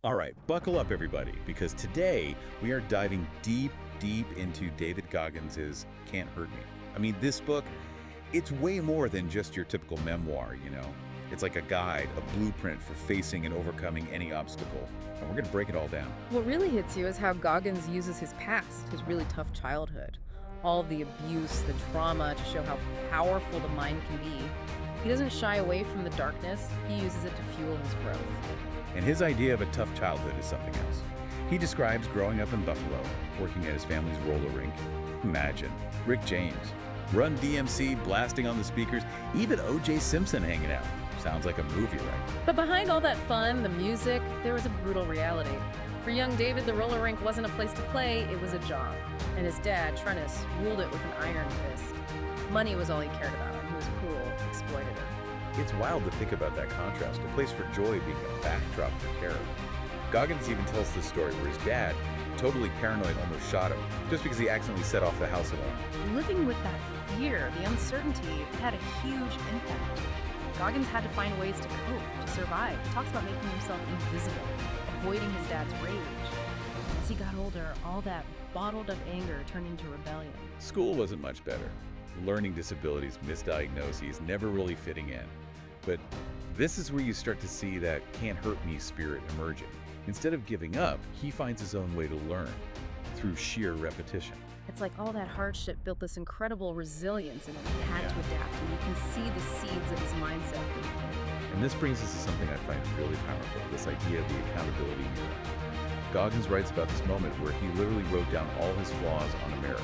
All right, buckle up everybody, because today we are diving deep, deep into David Goggins' Can't Hurt Me. I mean, this book, it's way more than just your typical memoir, you know? It's like a guide, a blueprint for facing and overcoming any obstacle. And we're going to break it all down. What really hits you is how Goggins uses his past, his really tough childhood, all the abuse, the trauma, to show how powerful the mind can be. He doesn't shy away from the darkness, he uses it to fuel his growth. And his idea of a tough childhood is something else. He describes growing up in Buffalo, working at his family's roller rink. Imagine, Rick James, Run DMC blasting on the speakers, even O.J. Simpson hanging out. Sounds like a movie, right? But behind all that fun, the music, there was a brutal reality. For young David, the roller rink wasn't a place to play, it was a job. And his dad, Toughness, ruled it with an iron fist. Money was all he cared about, and he was cruel, exploitative. It's wild to think about that contrast, a place for joy being a backdrop for terror. Goggins even tells this story where his dad, totally paranoid, almost shot him, just because he accidentally set off the house alarm. Living with that fear, the uncertainty, it had a huge impact. Goggins had to find ways to cope, to survive. He talks about making himself invisible, avoiding his dad's rage. As he got older, all that bottled up anger turned into rebellion. School wasn't much better. Learning disabilities, misdiagnoses, never really fitting in. But this is where you start to see that can't hurt me spirit emerging. Instead of giving up, he finds his own way to learn through sheer repetition. It's like all that hardship built this incredible resilience in him. He had to adapt, and you can see the seeds of his mindset. And this brings us to something I find really powerful, this idea of the accountability mirror. Goggins writes about this moment where he literally wrote down all his flaws on a mirror.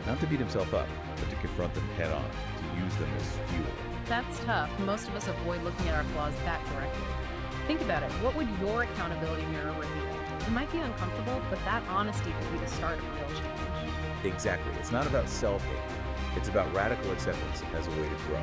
Not to beat himself up, but to confront them head on, to use them as fuel. That's tough. Most of us avoid looking at our flaws that directly. Think about it. What would your accountability mirror reveal? It might be uncomfortable, but that honesty could be the start of real change. Exactly. It's not about self-hate. It's about radical acceptance as a way to grow.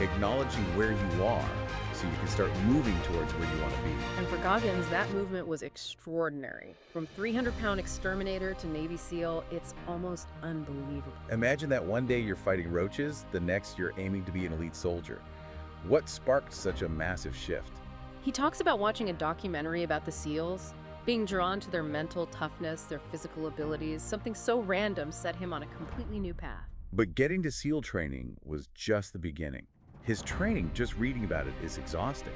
Acknowledging where you are so you can start moving towards where you want to be. And for Goggins, that movement was extraordinary. From 300-pound exterminator to Navy SEAL, it's almost unbelievable. Imagine that one day you're fighting roaches, the next you're aiming to be an elite soldier. What sparked such a massive shift? He talks about watching a documentary about the SEALs, being drawn to their mental toughness, their physical abilities. Something so random set him on a completely new path. But getting to SEAL training was just the beginning. His training, just reading about it, is exhausting.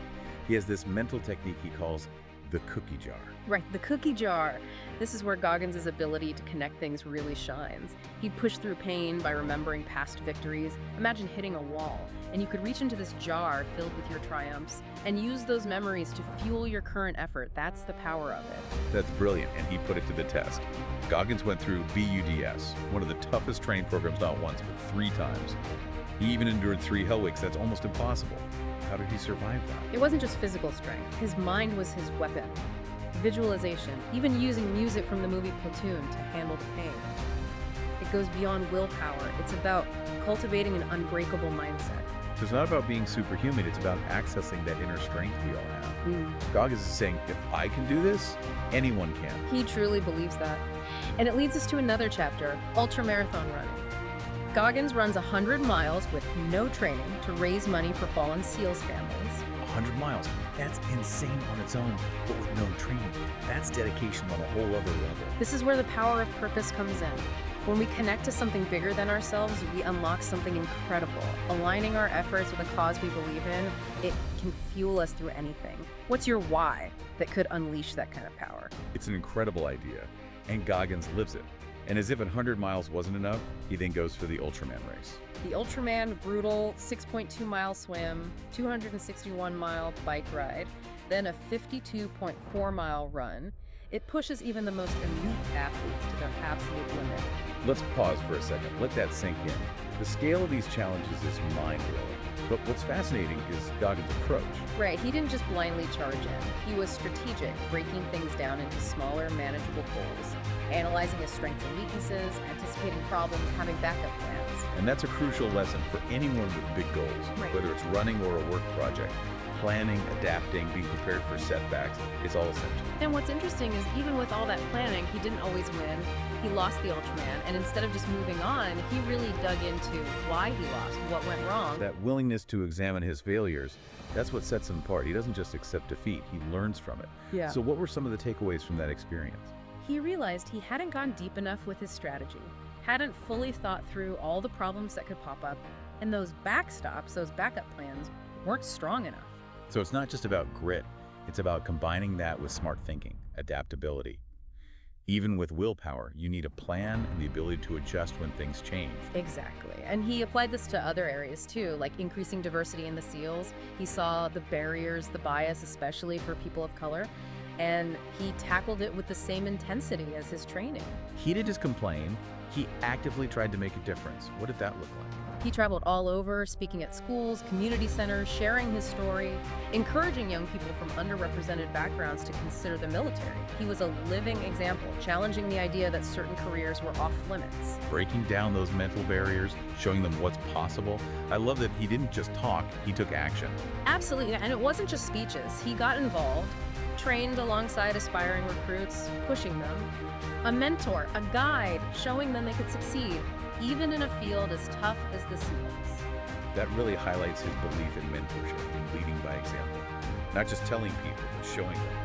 He has this mental technique he calls the cookie jar. Right, the cookie jar. This is where Goggins' ability to connect things really shines. He'd push through pain by remembering past victories. Imagine hitting a wall, and you could reach into this jar filled with your triumphs and use those memories to fuel your current effort. That's the power of it. That's brilliant, and he put it to the test. Goggins went through BUDS, one of the toughest training programs not once, but 3 times. He even endured 3 hell weeks. That's almost impossible. How did he survive that? It wasn't just physical strength. His mind was his weapon. Visualization, even using music from the movie Platoon to handle the pain. It goes beyond willpower. It's about cultivating an unbreakable mindset. So it's not about being superhuman, it's about accessing that inner strength we all have. Goggins is saying, if I can do this, anyone can. He truly believes that. And it leads us to another chapter, ultramarathon running. Goggins runs 100 miles with no training to raise money for fallen SEALs families. 100 miles, that's insane on its own, but with no training. That's dedication on a whole other level. This is where the power of purpose comes in. When we connect to something bigger than ourselves, we unlock something incredible. Aligning our efforts with a cause we believe in, it can fuel us through anything. What's your why that could unleash that kind of power? It's an incredible idea, and Goggins lives it. And as if 100 miles wasn't enough, he then goes for the Ultraman race. The Ultraman brutal 6.2-mile swim, 261-mile bike ride, then a 52.4-mile run. It pushes even the most elite athletes to their absolute limit. Let's pause for a second. Let that sink in. The scale of these challenges is mind-blowing. But what's fascinating is Goggins' approach. Right, he didn't just blindly charge in. He was strategic, breaking things down into smaller, manageable goals, analyzing his strengths and weaknesses, anticipating problems, having backup plans. And that's a crucial lesson for anyone with big goals, whether it's running or a work project. Planning, adapting, being prepared for setbacks, it's all essential. And what's interesting is even with all that planning, he didn't always win. He lost the Ultraman, and instead of just moving on, he really dug into why he lost, what went wrong. That willingness to examine his failures, that's what sets him apart. He doesn't just accept defeat, he learns from it. Yeah. So what were some of the takeaways from that experience? He realized he hadn't gone deep enough with his strategy, hadn't fully thought through all the problems that could pop up, and those backstops, those backup plans, weren't strong enough. So it's not just about grit, it's about combining that with smart thinking, adaptability. Even with willpower, you need a plan and the ability to adjust when things change. Exactly. And he applied this to other areas too, like increasing diversity in the SEALs. He saw the barriers, the bias, especially for people of color, and he tackled it with the same intensity as his training. He didn't just complain, he actively tried to make a difference. What did that look like? He traveled all over, speaking at schools, community centers, sharing his story, encouraging young people from underrepresented backgrounds to consider the military. He was a living example, challenging the idea that certain careers were off limits. Breaking down those mental barriers, showing them what's possible. I love that he didn't just talk, he took action. Absolutely, and it wasn't just speeches. He got involved, trained alongside aspiring recruits, pushing them. A mentor, a guide, showing them they could succeed, even in a field as tough as the SEALs. That really highlights his belief in mentorship and leading by example. Not just telling people, but showing them.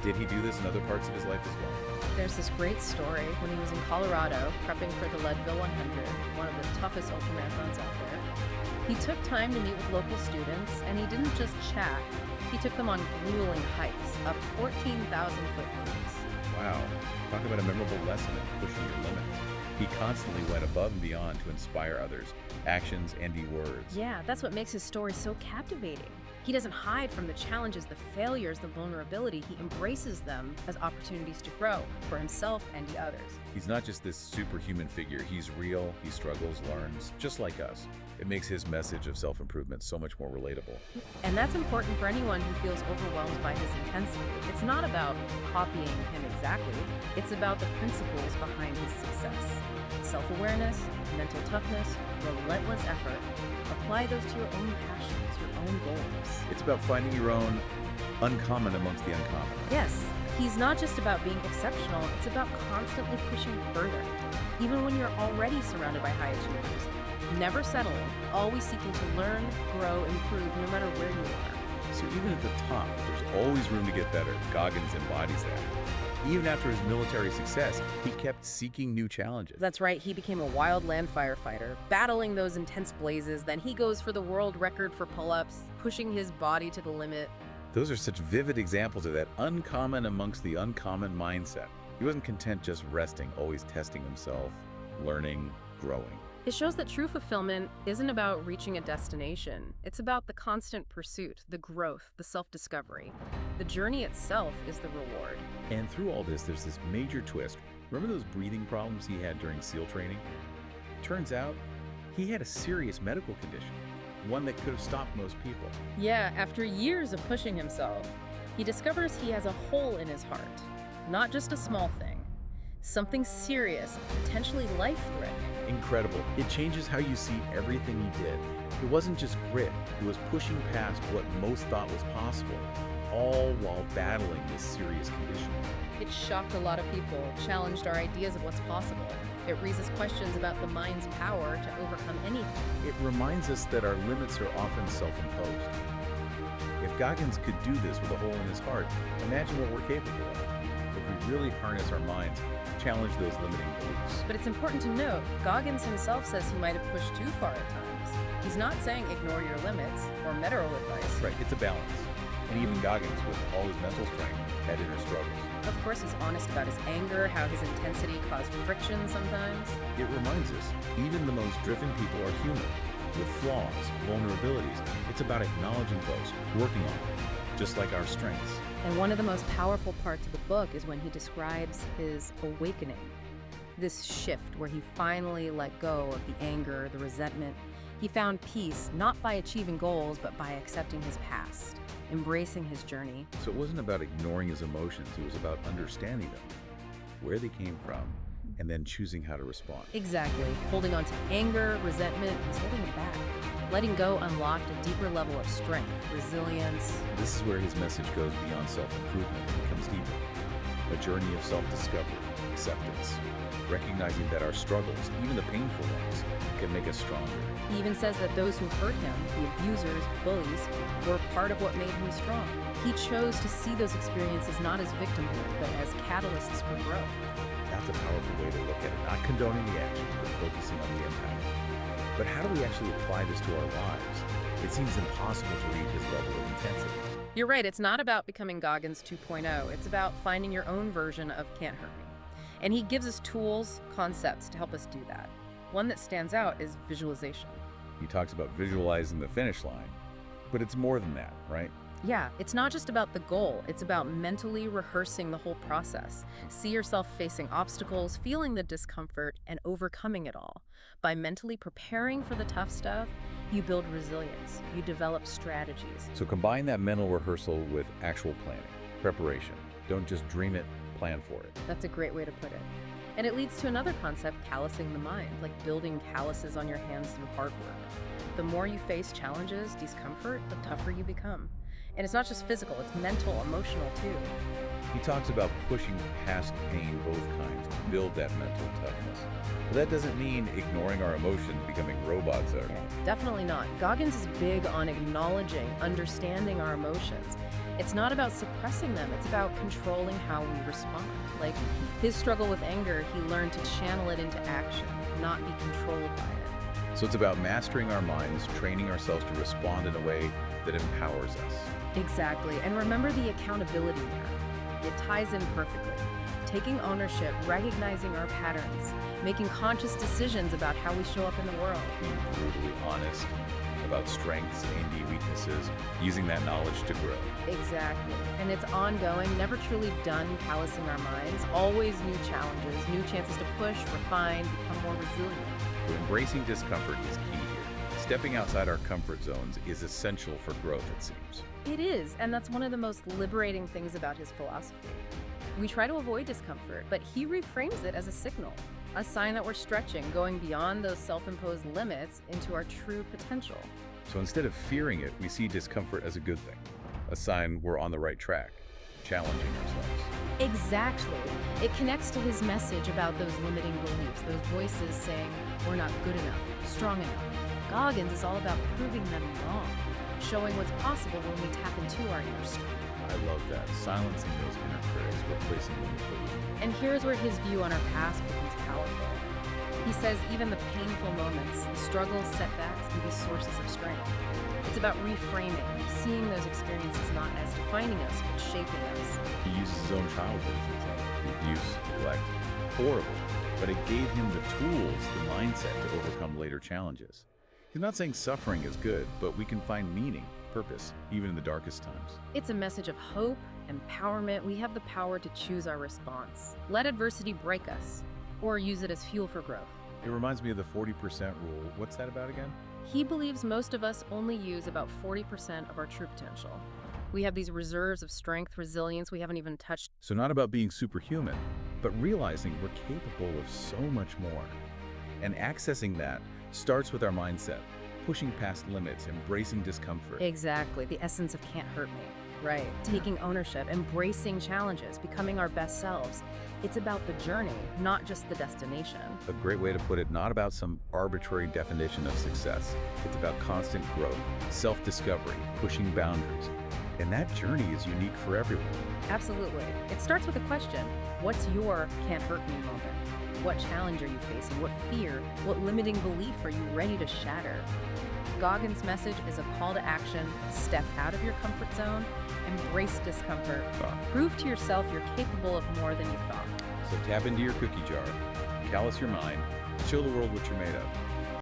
Did he do this in other parts of his life as well? There's this great story when he was in Colorado, prepping for the Leadville 100, one of the toughest ultramarathons out there. He took time to meet with local students, and he didn't just chat. He took them on grueling hikes up 14,000-foot peaks. Wow. Talk about a memorable lesson in pushing your limits. He constantly went above and beyond to inspire others, actions and words. Yeah, that's what makes his story so captivating. He doesn't hide from the challenges, the failures, the vulnerability. He embraces them as opportunities to grow for himself and the others. He's not just this superhuman figure. He's real, he struggles, learns, just like us. It makes his message of self-improvement so much more relatable. And that's important for anyone who feels overwhelmed by his intensity. It's not about copying him exactly. It's about the principles behind his success. Self-awareness, mental toughness, relentless effort. Apply those to your own passions, your own goals. It's about finding your own uncommon amongst the uncommon. Yes, he's not just about being exceptional, it's about constantly pushing further. Even when you're already surrounded by high achievers. Never settling, always seeking to learn, grow, improve, no matter where you are. So even at the top, there's always room to get better. Goggins embodies that. Even after his military success, he kept seeking new challenges. That's right, he became a wildland firefighter, battling those intense blazes. Then he goes for the world record for pull-ups, pushing his body to the limit. Those are such vivid examples of that uncommon amongst the uncommon mindset. He wasn't content just resting, always testing himself, learning, growing. It shows that true fulfillment isn't about reaching a destination. It's about the constant pursuit, the growth, the self-discovery. The journey itself is the reward. And through all this, there's this major twist. Remember those breathing problems he had during SEAL training? Turns out, he had a serious medical condition, one that could have stopped most people. Yeah, after years of pushing himself, he discovers he has a hole in his heart. Not just a small thing. Something serious, potentially life-threatening. Incredible. It changes how you see everything he did. It wasn't just grit, it was pushing past what most thought was possible, all while battling this serious condition. It shocked a lot of people, challenged our ideas of what's possible. It raises questions about the mind's power to overcome anything. It reminds us that our limits are often self-imposed. If Goggins could do this with a hole in his heart, imagine what we're capable of. If we really harness our minds, challenge those limiting beliefs. But it's important to note, Goggins himself says he might have pushed too far at times. He's not saying ignore your limits or medical advice. Right, it's a balance. And even Goggins, with all his mental strength, had inner struggles. Of course, he's honest about his anger, how his intensity caused friction sometimes. It reminds us, even the most driven people are human, with flaws, vulnerabilities. It's about acknowledging those, working on them, just like our strengths. And one of the most powerful parts of the book is when he describes his awakening. This shift where he finally let go of the anger, the resentment. He found peace not by achieving goals, but by accepting his past, embracing his journey. So it wasn't about ignoring his emotions, it was about understanding them, where they came from, and then choosing how to respond. Exactly. Holding on to anger, resentment, is holding it back. Letting go unlocked a deeper level of strength, resilience. This is where his message goes beyond self-improvement and becomes deeper. A journey of self-discovery, acceptance, recognizing that our struggles, even the painful ones, can make us stronger. He even says that those who hurt him, the abusers, bullies, were part of what made him strong. He chose to see those experiences not as victimhood, but as catalysts for growth. That's a powerful way to look at it. Not condoning the action, but focusing on the impact. But how do we actually apply this to our lives? It seems impossible to reach his level of intensity. You're right, it's not about becoming Goggins 2.0. It's about finding your own version of Can't Hurt Me. And he gives us tools, concepts to help us do that. One that stands out is visualization. He talks about visualizing the finish line, but it's more than that, right? Yeah, it's not just about the goal, it's about mentally rehearsing the whole process. See yourself facing obstacles, feeling the discomfort, and overcoming it all. By mentally preparing for the tough stuff, you build resilience, you develop strategies. So combine that mental rehearsal with actual planning, preparation. Don't just dream it, plan for it. That's a great way to put it. And it leads to another concept, callousing the mind, like building calluses on your hands through hard work. The more you face challenges, discomfort, the tougher you become. And it's not just physical, it's mental, emotional too. He talks about pushing past pain, both kinds, to build that mental toughness. But that doesn't mean ignoring our emotions, becoming robots are. Definitely not. Goggins is big on acknowledging, understanding our emotions. It's not about suppressing them, it's about controlling how we respond. Like his struggle with anger, he learned to channel it into action, not be controlled by it. So it's about mastering our minds, training ourselves to respond in a way that empowers us. Exactly. And remember the accountability there. It ties in perfectly. Taking ownership, recognizing our patterns, making conscious decisions about how we show up in the world. Being brutally honest about strengths and weaknesses, using that knowledge to grow. Exactly. And it's ongoing, never truly done callousing our minds. Always new challenges, new chances to push, refine, become more resilient. So embracing discomfort is key here. Stepping outside our comfort zones is essential for growth, it seems. It is, and that's one of the most liberating things about his philosophy. We try to avoid discomfort, but he reframes it as a signal, a sign that we're stretching, going beyond those self-imposed limits into our true potential. So instead of fearing it, we see discomfort as a good thing, a sign we're on the right track, challenging ourselves. Exactly. It connects to his message about those limiting beliefs, those voices saying we're not good enough, strong enough. Goggins is all about proving them wrong, showing what's possible when we tap into our inner strength. I love that, silencing those inner critics, replacing them with belief. And here's where his view on our past becomes powerful. He says even the painful moments, the struggles, setbacks can be sources of strength. It's about reframing, seeing those experiences not as defining us, but shaping us. He uses his own childhood as an example. Abuse, neglect, horrible. But it gave him the tools, the mindset to overcome later challenges. He's not saying suffering is good, but we can find meaning, purpose, even in the darkest times. It's a message of hope, empowerment. We have the power to choose our response. Let adversity break us, or use it as fuel for growth. It reminds me of the 40% rule. What's that about again? He believes most of us only use about 40% of our true potential. We have these reserves of strength, resilience we haven't even touched. So not about being superhuman, but realizing we're capable of so much more. And accessing that starts with our mindset, pushing past limits, embracing discomfort. Exactly, the essence of Can't Hurt Me. Right, taking ownership, embracing challenges, becoming our best selves. It's about the journey, not just the destination. A great way to put it, not about some arbitrary definition of success. It's about constant growth, self-discovery, pushing boundaries. And that journey is unique for everyone. Absolutely. It starts with a question. What's your Can't Hurt Me moment? What challenge are you facing? What fear? What limiting belief are you ready to shatter? Goggins' message is a call to action. Step out of your comfort zone, embrace discomfort, prove to yourself you're capable of more than you thought. So tap into your cookie jar, callous your mind, show the world what you're made of.